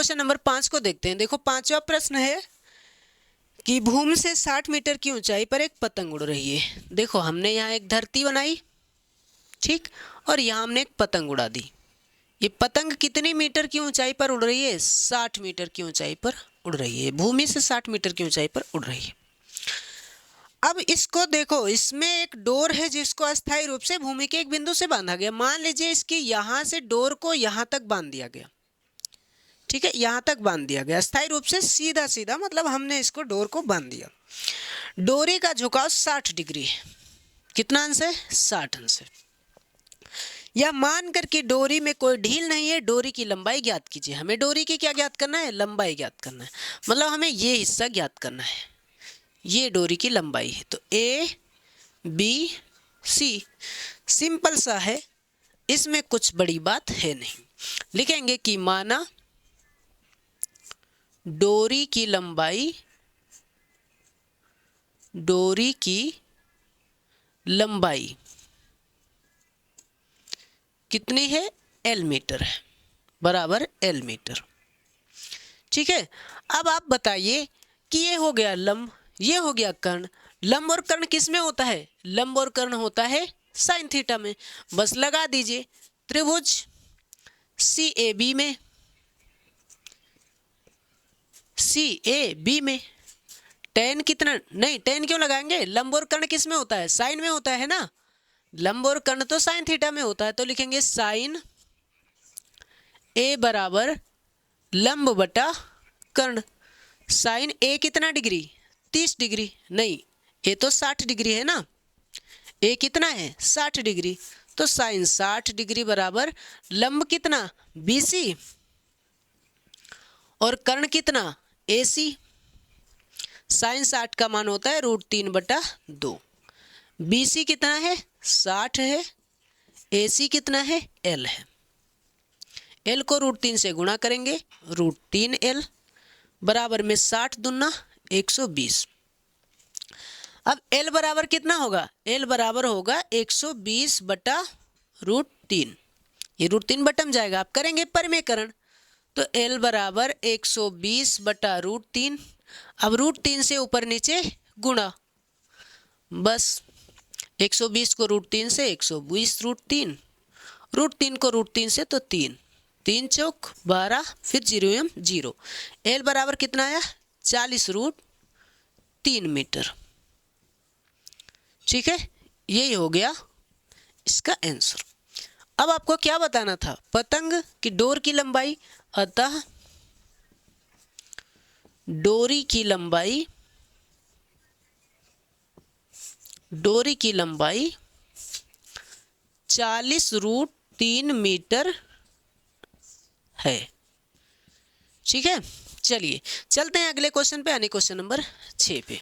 Question number 5 को देखते हैं। देखो, पांचवा प्रश्न है कि भूमि से 60 मीटर की ऊंचाई पर एक पतंग उड़ रही है। देखो, हमने यहाँ एक धरती बनाई, ठीक, और यहाँ हमने एक पतंग उड़ा दी। ये पतंग कितनी मीटर की ऊंचाई पर उड़ रही है? 60 मीटर की ऊंचाई पर उड़ रही है। भूमि से 60 मीटर की ऊंचाई पर उड़ रही है। अब इसको देखो, इसमें एक डोर है जिसको अस्थायी रूप से भूमि के एक बिंदु से बांधा गया। मान लीजिए इसकी यहाँ से डोर को यहाँ तक बांध दिया गया, ठीक है, यहाँ तक बांध दिया गया अस्थायी रूप से, सीधा सीधा, मतलब हमने इसको डोर को बांध दिया। डोरी का झुकाव 60 डिग्री है। कितना अंश है? 60 अंश है। या मानकर कि डोरी में कोई ढील नहीं है, डोरी की लंबाई ज्ञात कीजिए। हमें डोरी की क्या ज्ञात करना है? लंबाई ज्ञात करना है। मतलब हमें ये हिस्सा ज्ञात करना है, ये डोरी की लंबाई है। तो ए बी सी, सिंपल सा है, इसमें कुछ बड़ी बात है नहीं। लिखेंगे कि माना डोरी की लंबाई कितनी है? एल मीटर है, बराबर एल मीटर। ठीक है। अब आप बताइए कि ये हो गया लंब, ये हो गया कर्ण। लंब और कर्ण किस में होता है? लंब और कर्ण होता है साइन थीटा में। बस लगा दीजिए त्रिभुज सी ए बी में, टेन कितना, नहीं टेन क्यों लगाएंगे? लंब और कर्ण किस में होता है? साइन में होता है ना। लंब और कर्ण तो साइन थीटा में होता है, तो लिखेंगे साइन ए बराबर लंब बटा कर्ण। साइन ए कितना डिग्री? 30 डिग्री, नहीं ए तो 60 डिग्री है ना। ए कितना है? 60 डिग्री। तो साइन 60 डिग्री बराबर लंब कितना? बीसी, और कर्ण कितना? एसी। साइन 60 का मान होता है √3/2। बीसी कितना है? 60 है। एसी कितना है? एल है। एल को √3 से गुणा करेंगे, √3L बराबर में 60 दूना 120। अब L बराबर कितना होगा? L बराबर होगा 120/√3। ये √3 बटम जाएगा, आप करेंगे परिमेयकरण, तो L बराबर 120/√3। अब √3 से ऊपर नीचे गुणा, बस 120 को √3 से 120 √3, √3 को √3 से तो 3, 3 चौक 12, फिर 0 0। L बराबर कितना आया? 40√3 मीटर। ठीक है, यही हो गया इसका आंसर। अब आपको क्या बताना था? पतंग की डोर की लंबाई, अतः डोरी की लंबाई 40√3 मीटर है। ठीक है, चलिए चलते हैं अगले क्वेश्चन पे, यानी क्वेश्चन नंबर 6 पे।